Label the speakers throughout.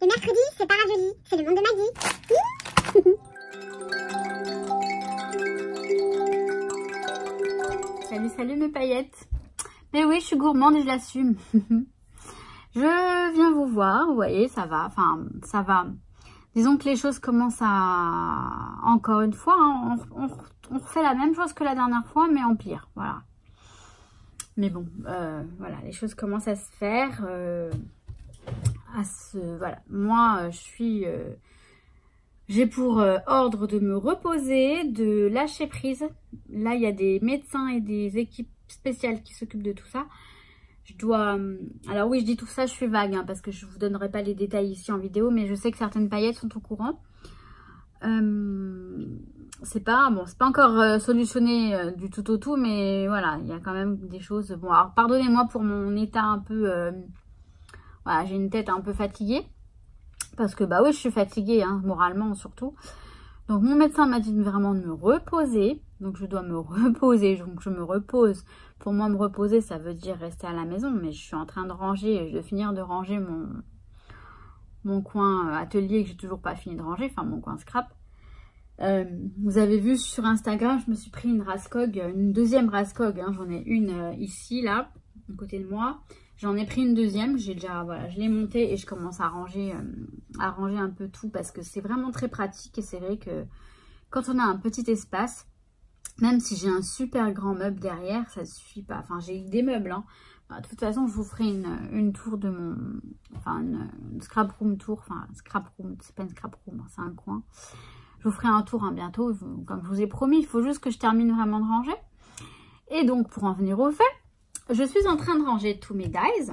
Speaker 1: Le mercredi, c'est Parajoli, c'est le monde de Maggie.
Speaker 2: Salut, salut mes paillettes. Mais oui, je suis gourmande et je l'assume. Je viens vous voir, vous voyez, ça va, enfin, ça va. Disons que les choses commencent à... Encore une fois, hein, on refait la même chose que la dernière fois, mais en pire, voilà. Mais bon, voilà, les choses commencent à se faire, voilà. Moi, j'ai pour ordre de me reposer, de lâcher prise. Là, il y a des médecins et des équipes spéciales qui s'occupent de tout ça. Je dois... Alors oui, je dis tout ça, je suis vague, hein, parce que je ne vous donnerai pas les détails ici en vidéo, mais je sais que certaines paillettes sont au courant. C'est pas encore solutionné du tout au tout, mais voilà, il y a quand même des choses. Bon, alors pardonnez-moi pour mon état un peu... voilà, j'ai une tête un peu fatiguée. Parce que bah oui, je suis fatiguée, hein, moralement surtout. Donc mon médecin m'a dit vraiment de me reposer. Donc je dois me reposer. Donc je me repose. Pour moi, me reposer, ça veut dire rester à la maison. Mais je suis en train de ranger. Je dois finir de ranger mon coin atelier que j'ai toujours pas fini de ranger. Enfin, mon coin scrap. Vous avez vu sur Instagram, je me suis pris une Raskog. Une deuxième Raskog. Hein, j'en ai une ici, là, à côté de moi. J'en ai pris une deuxième, j'ai déjà, voilà, je l'ai montée et je commence à ranger un peu tout parce que c'est vraiment très pratique et c'est vrai que quand on a un petit espace, même si j'ai un super grand meuble derrière, ça ne suffit pas. Enfin, j'ai eu des meubles, hein. Enfin, de toute façon, je vous ferai une tour de mon, enfin, une scrap room tour, enfin, scrap room, c'est pas une scrap room, hein, c'est un coin. Je vous ferai un tour, hein, bientôt, comme je vous ai promis, il faut juste que je termine vraiment de ranger. Et donc, pour en venir au fait, je suis en train de ranger tous mes dies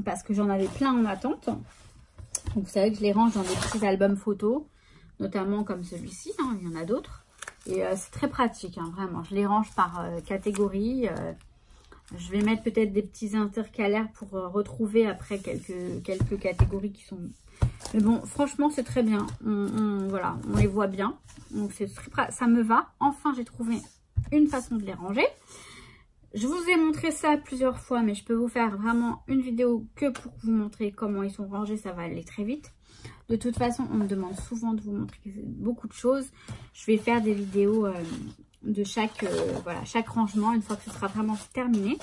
Speaker 2: parce que j'en avais plein en attente. Donc, vous savez que je les range dans des petits albums photos, notamment comme celui-ci, hein, il y en a d'autres. Et c'est très pratique, hein, vraiment. Je les range par catégorie. Je vais mettre peut-être des petits intercalaires pour retrouver après quelques catégories qui sont... Mais bon, franchement, c'est très bien. Voilà, on les voit bien. Donc, ça me va. Enfin, j'ai trouvé une façon de les ranger. Je vous ai montré ça plusieurs fois, mais je peux vous faire vraiment une vidéo que pour vous montrer comment ils sont rangés. Ça va aller très vite. De toute façon, on me demande souvent de vous montrer beaucoup de choses. Je vais faire des vidéos de chaque rangement une fois que ce sera vraiment terminé.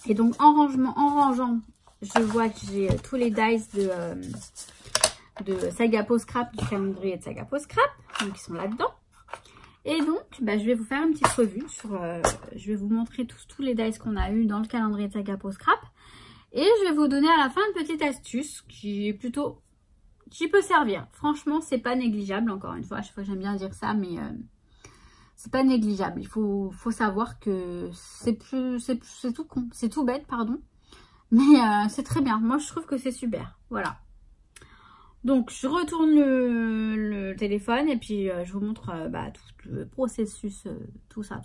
Speaker 2: Et donc, en rangeant, je vois que j'ai tous les dies de Sagapo Scrap, du calendrier de Sagapo Scrap. Donc, ils sont là-dedans. Et donc, bah, je vais vous faire une petite revue sur... je vais vous montrer tous les dies qu'on a eu dans le calendrier de Sagapo Scrap. Et je vais vous donner à la fin une petite astuce qui peut servir. Franchement, c'est pas négligeable, encore une fois. À chaque fois, j'aime bien dire ça, mais c'est pas négligeable. Il faut savoir que c'est tout con. C'est tout bête, pardon. Mais c'est très bien. Moi, je trouve que c'est super. Voilà. Donc, je retourne le téléphone et puis je vous montre tout le processus, tout ça.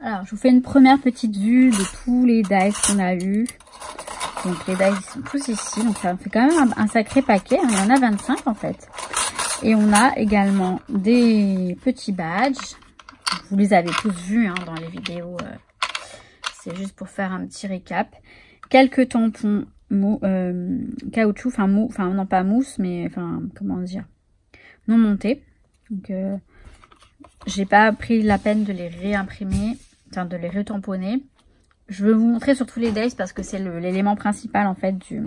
Speaker 2: Alors, je vous fais une première petite vue de tous les dies qu'on a eu. Donc, les dies sont tous ici. Donc, ça fait quand même un sacré paquet. Il y en a 25 en fait. Et on a également des petits badges. Vous les avez tous vus hein, dans les vidéos. C'est juste pour faire un petit récap. Quelques tampons caoutchouc, enfin non pas mousse, mais enfin comment dire, non montés. Donc j'ai pas pris la peine de les réimprimer, enfin de les retamponner. Je vais vous montrer sur tous les days parce que c'est l'élément principal en fait du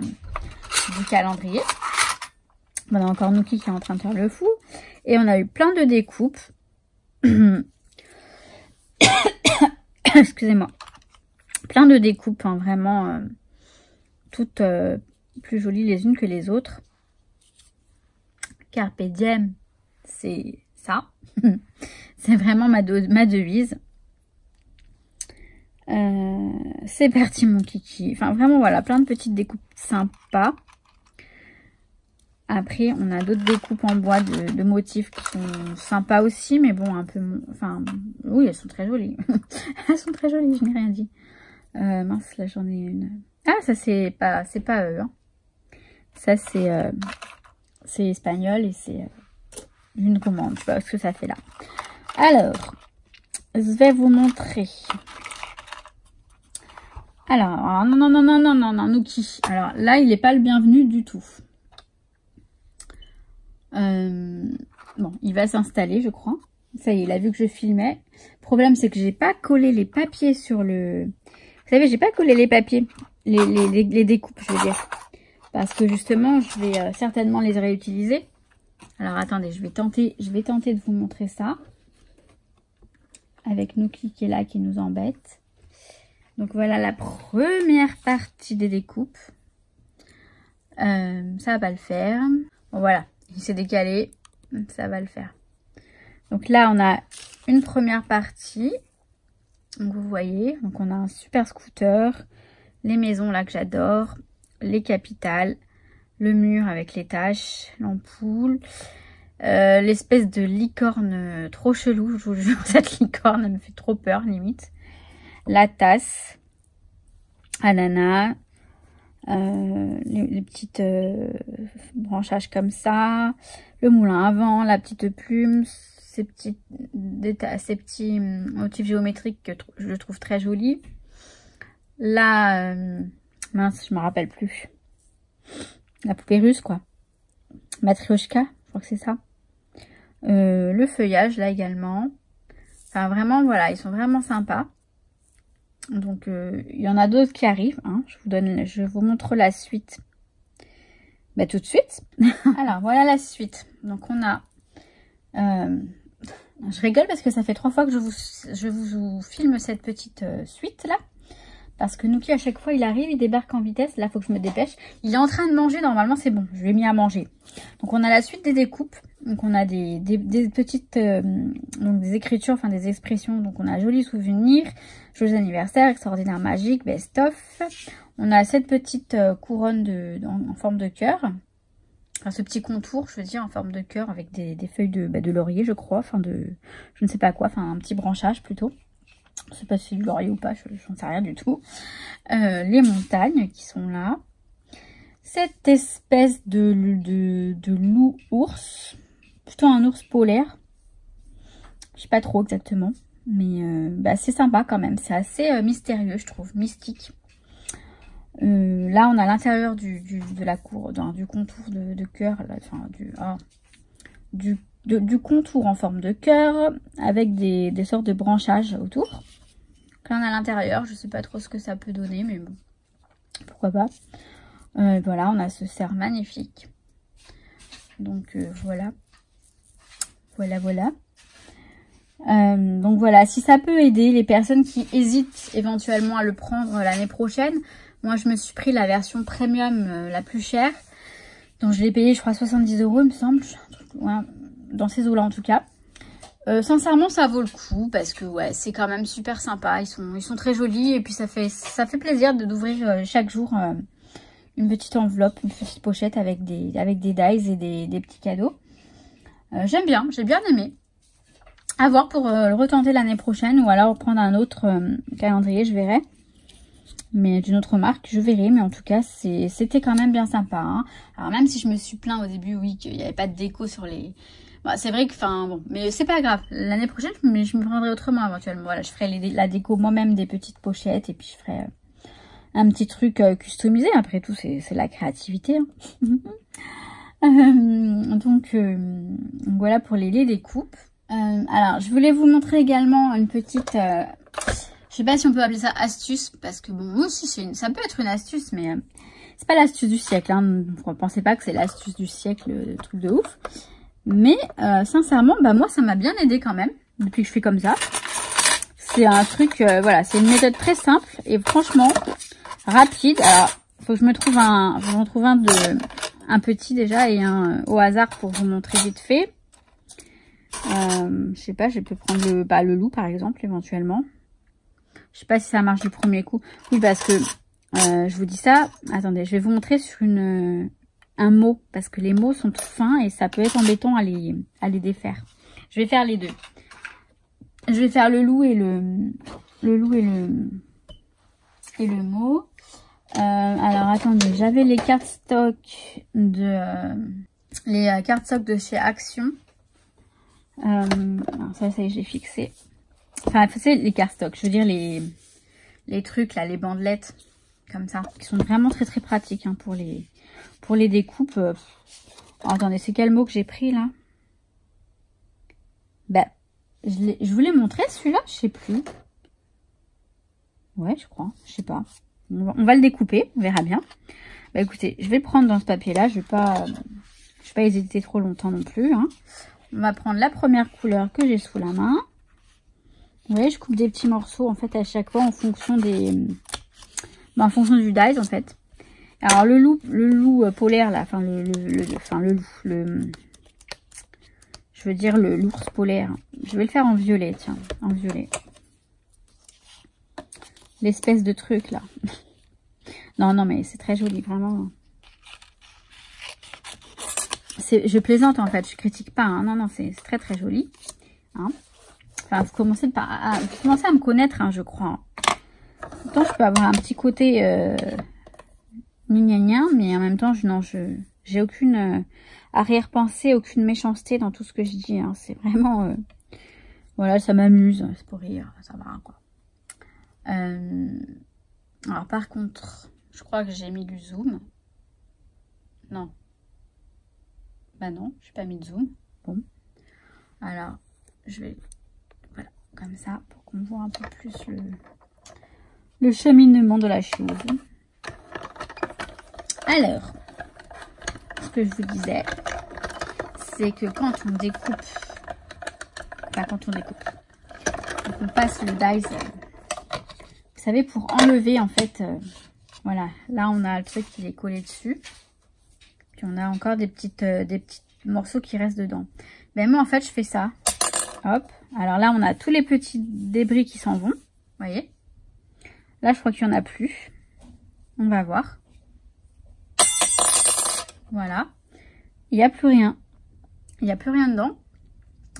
Speaker 2: calendrier. On a encore Nuki qui est en train de faire le fou et on a eu plein de découpes. Excusez-moi, plein de découpes, hein, vraiment toutes plus jolies les unes que les autres. Carpe diem, c'est ça. C'est vraiment ma devise. C'est parti mon kiki. Enfin vraiment voilà, plein de petites découpes sympas. Après on a d'autres découpes en bois de motifs qui sont sympas aussi. Mais bon un peu... Enfin oui elles sont très jolies. Elles sont très jolies, je n'ai rien dit. Mince là j'en ai une... Ah ça c'est pas eux. Hein. Ça c'est espagnol et c'est une commande. Je sais pas ce que ça fait là. Alors je vais vous montrer. Alors non, Nuki. Alors là, il n'est pas le bienvenu du tout. Bon, il va s'installer, je crois. Ça y est, il a vu que je filmais. Le problème, c'est que j'ai pas collé les papiers sur le... Vous savez, j'ai pas collé les papiers, les découpes, je veux dire. Parce que justement, je vais certainement les réutiliser. Alors, attendez, je vais tenter de vous montrer ça. Avec Nuki qui est là, qui nous embête. Donc, voilà la première partie des découpes. Ça va le faire. Bon, voilà, il s'est décalé. Ça va le faire. Donc là, on a une première partie. Donc vous voyez, donc on a un super scooter, les maisons là que j'adore, les capitales, le mur avec les taches, l'ampoule, l'espèce de licorne trop chelou, je vous jure, cette licorne elle me fait trop peur limite. La tasse, ananas, les petites branchages comme ça, le moulin à vent, la petite plume, ces petits motifs géométriques que je trouve très jolis. Là, mince, je me rappelle plus. La poupée russe, quoi. Matryoshka, je crois que c'est ça. Le feuillage, là également. Enfin, vraiment, voilà, ils sont vraiment sympas. Donc, il y en a d'autres qui arrivent. Hein. Je vous montre la suite. Bah, tout de suite. Alors, voilà la suite. Donc, on a... je rigole parce que ça fait 3 fois que je vous filme cette petite suite là. Parce que Nuki, à chaque fois, il arrive, il débarque en vitesse. Là, il faut que je me dépêche. Il est en train de manger. Normalement, c'est bon. Je lui ai mis à manger. Donc, on a la suite des découpes. Donc, on a des petites donc des écritures, enfin des expressions. Donc, on a joli souvenir, joyeux anniversaire, extraordinaire magique, best-of. On a cette petite couronne en forme de cœur. Enfin, ce petit contour, je veux dire, en forme de cœur avec des feuilles de laurier, je crois. Enfin, je ne sais pas quoi. Enfin, un petit branchage plutôt. Je ne sais pas si c'est du laurier ou pas, je n'en sais rien du tout. Les montagnes qui sont là. Cette espèce de loup-ours. Plutôt un ours polaire. Je ne sais pas trop exactement. Mais c'est sympa quand même. C'est assez mystérieux, je trouve. Mystique. Là, on a l'intérieur de la cour, du contour de cœur. Enfin, du contour en forme de cœur avec des sortes de branchages autour. Là, on a l'intérieur. Je sais pas trop ce que ça peut donner, mais bon, pourquoi pas. Voilà, on a ce cerf magnifique. Donc, voilà. Voilà. Donc, voilà. Si ça peut aider les personnes qui hésitent éventuellement à le prendre l'année prochaine, moi, je me suis pris la version premium la plus chère. Donc, je l'ai payé, je crois, 70 €, il me semble. Ouais, dans ces eaux-là, en tout cas. Sincèrement, ça vaut le coup parce que ouais, c'est quand même super sympa. Ils sont très jolis et puis ça fait plaisir d'ouvrir chaque jour une petite enveloppe, une petite pochette avec des dies et des petits cadeaux. J'aime bien, j'ai bien aimé. À voir pour le retenter l'année prochaine ou alors prendre un autre calendrier, je verrai. Mais d'une autre marque, je verrai. Mais en tout cas, c'était quand même bien sympa. Hein. Alors même si je me suis plaint au début, oui, qu'il n'y avait pas de déco sur les... Bah, c'est vrai que, enfin, bon, mais c'est pas grave. L'année prochaine, je me prendrai autrement éventuellement. Voilà, je ferai la déco moi-même des petites pochettes et puis je ferai un petit truc customisé. Après tout, c'est la créativité. Hein. Donc, voilà pour les découpes. Alors, je voulais vous montrer également une petite... je sais pas si on peut appeler ça astuce, parce que bon, moi aussi, ça peut être une astuce, mais c'est pas l'astuce du siècle. Hein. Ne pensez pas que c'est l'astuce du siècle, le truc de ouf. Mais sincèrement, moi ça m'a bien aidé quand même, depuis que je fais comme ça. C'est un truc, voilà, c'est une méthode très simple et franchement rapide. Alors, faut que je me trouve un petit déjà et un au hasard pour vous montrer vite fait. Je sais pas, je peux prendre le loup par exemple, éventuellement. Je sais pas si ça marche du premier coup. Oui, parce que je vous dis ça. Attendez, je vais vous montrer sur un mot, parce que les mots sont tout fins et ça peut être embêtant à les défaire. Je vais faire les deux. Je vais faire le loup et le mot. Alors attendez, j'avais les cartes stock de chez Action. Ça y est, j'ai fixé. Enfin, c'est les cartes stock. Je veux dire les trucs là, les bandelettes comme ça, qui sont vraiment très très pratiques hein, pour les découpes. Oh, attendez, c'est quel mot que j'ai pris là? Bah, je vous l'ai montré celui-là, je sais plus. Ouais, je crois, je sais pas. On va le découper, on verra bien. Bah écoutez, je vais le prendre dans ce papier-là, je vais pas hésiter trop longtemps non plus. Hein. On va prendre la première couleur que j'ai sous la main. Vous voyez, je coupe des petits morceaux en fait à chaque fois en fonction des, en fonction du dies en fait. Alors le loup polaire là, enfin je veux dire l'ours polaire. Je vais le faire en violet, tiens, en violet. L'espèce de truc là. Non, mais c'est très joli, vraiment. Je plaisante en fait, je critique pas. Hein. Non, c'est très très joli. Hein. Enfin, vous commencez à me connaître, hein, je crois. Pourtant, je peux avoir un petit côté mignonien, mais en même temps, j'ai aucune arrière-pensée, aucune méchanceté dans tout ce que je dis. Hein. C'est vraiment... voilà, ça m'amuse, c'est pour rire, ça va, quoi. Alors, par contre, je crois que j'ai mis du zoom. Non. Bah non, je n'ai pas mis de zoom. Bon. Alors, je vais... Voilà, comme ça, pour qu'on voit un peu plus le cheminement de la chose. Alors, ce que je vous disais, c'est que quand on découpe, on passe le dies, vous savez, pour enlever en fait, voilà, là on a le truc qui est collé dessus, puis on a encore des petits morceaux qui restent dedans. Ben moi en fait je fais ça, hop, alors là on a tous les petits débris qui s'en vont, vous voyez, là je crois qu'il n'y en a plus, on va voir. Voilà, il n'y a plus rien. Il n'y a plus rien dedans.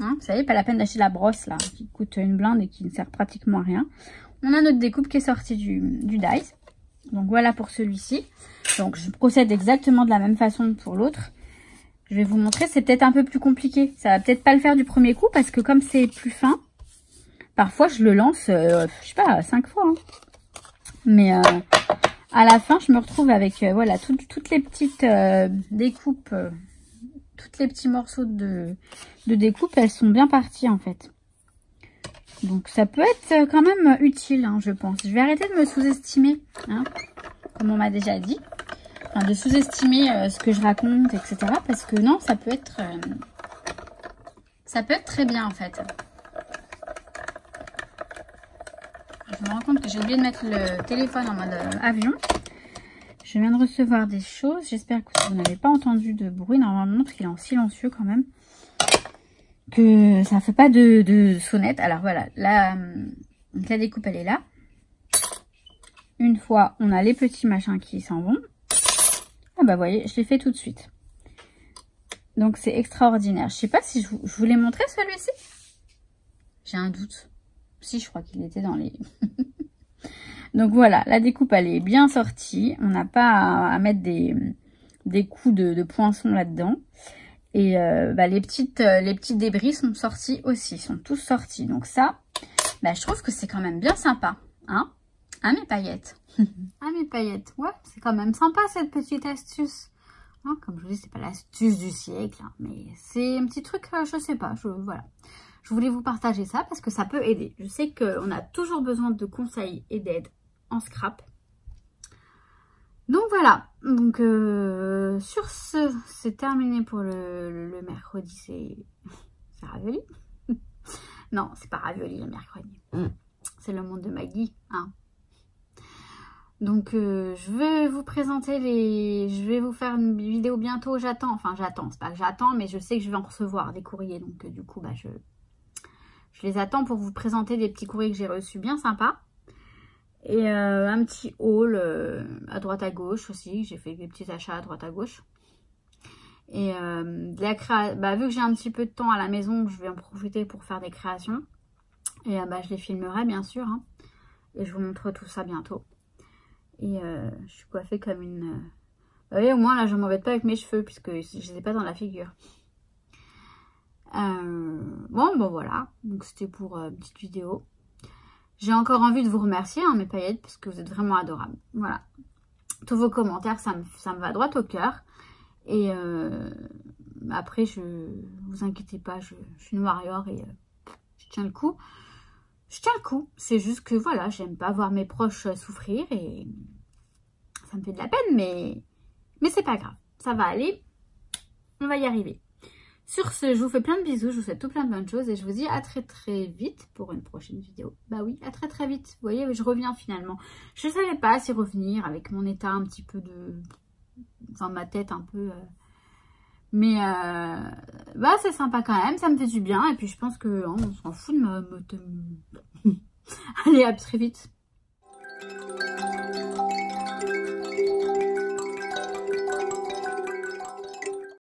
Speaker 2: Hein, vous savez, pas la peine d'acheter la brosse là, qui coûte une blinde et qui ne sert pratiquement à rien. On a notre découpe qui est sortie du dies. Donc voilà pour celui-ci. Donc je procède exactement de la même façon pour l'autre. Je vais vous montrer, c'est peut-être un peu plus compliqué. Ça va peut-être pas le faire du premier coup parce que comme c'est plus fin, parfois je le lance, je sais pas, 5 fois. Hein. Mais... à la fin, je me retrouve avec voilà toutes les petites découpes, tous les petits morceaux de découpe, elles sont bien parties en fait. Donc ça peut être quand même utile, hein, je pense. Je vais arrêter de me sous-estimer, hein, comme on m'a déjà dit. Enfin, de sous-estimer ce que je raconte, etc. Parce que non, ça peut être très bien en fait. Je me rends compte que j'ai oublié de mettre le téléphone en mode avion. Je viens de recevoir des choses. J'espère que vous n'avez pas entendu de bruit. Normalement, parce qu'il est en silencieux quand même. Que ça ne fait pas de sonnette. Alors voilà, la découpe, elle est là. Une fois, on a les petits machins qui s'en vont. Ah bah, vous voyez, je l'ai fait tout de suite. Donc, c'est extraordinaire. Je ne sais pas si je vous l'ai montré, celui-ci. J'ai un doute. Si, je crois qu'il était dans les... Donc voilà, la découpe, elle est bien sortie. On n'a pas à mettre des coups de poinçon là-dedans. Et les petits débris sont sortis aussi, sont tous sortis. Donc ça, je trouve que c'est quand même bien sympa. Hein, mes paillettes. Mes paillettes, ouais, c'est quand même sympa cette petite astuce. Hein, comme je vous dis, c'est pas l'astuce du siècle, hein, mais c'est un petit truc, je sais pas, voilà. Je voulais vous partager ça parce que ça peut aider. Je sais qu'on a toujours besoin de conseils et d'aide en scrap. Donc voilà. Donc sur ce, c'est terminé pour le mercredi. C'est ravioli. Non, c'est pas ravioli le mercredi. C'est le monde de Maggie. Hein. Donc je vais vous présenter je vais vous faire une vidéo bientôt. J'attends. C'est pas que j'attends, mais je sais que je vais en recevoir des courriers. Donc du coup, je les attends pour vous présenter des petits courriers que j'ai reçus bien sympas. Et un petit haul à droite à gauche aussi. J'ai fait des petits achats à droite à gauche. Et vu que j'ai un petit peu de temps à la maison, je vais en profiter pour faire des créations. Et je les filmerai bien sûr. Hein. Et je vous montre tout ça bientôt. Et je suis coiffée comme une... Vous voyez, au moins là je ne m'embête pas avec mes cheveux puisque je ne les ai pas dans la figure. Bon voilà, donc c'était pour une petite vidéo. J'ai encore envie de vous remercier, hein, mes paillettes, parce que vous êtes vraiment adorables. Voilà, tous vos commentaires, ça me va droit au cœur. Et après, vous inquiétez pas, je suis une warrior et je tiens le coup. Je tiens le coup. C'est juste que voilà, j'aime pas voir mes proches souffrir et ça me fait de la peine, mais c'est pas grave. Ça va aller. On va y arriver. Sur ce, je vous fais plein de bisous, je vous souhaite tout plein de bonnes choses et je vous dis à très très vite pour une prochaine vidéo. Bah oui, à très très vite. Vous voyez, je reviens finalement. Je savais pas si revenir avec mon état un petit peu de... Enfin, ma tête un peu... Mais bah c'est sympa quand même, ça me fait du bien. Et puis je pense que on s'en fout de ma... Allez, à très vite.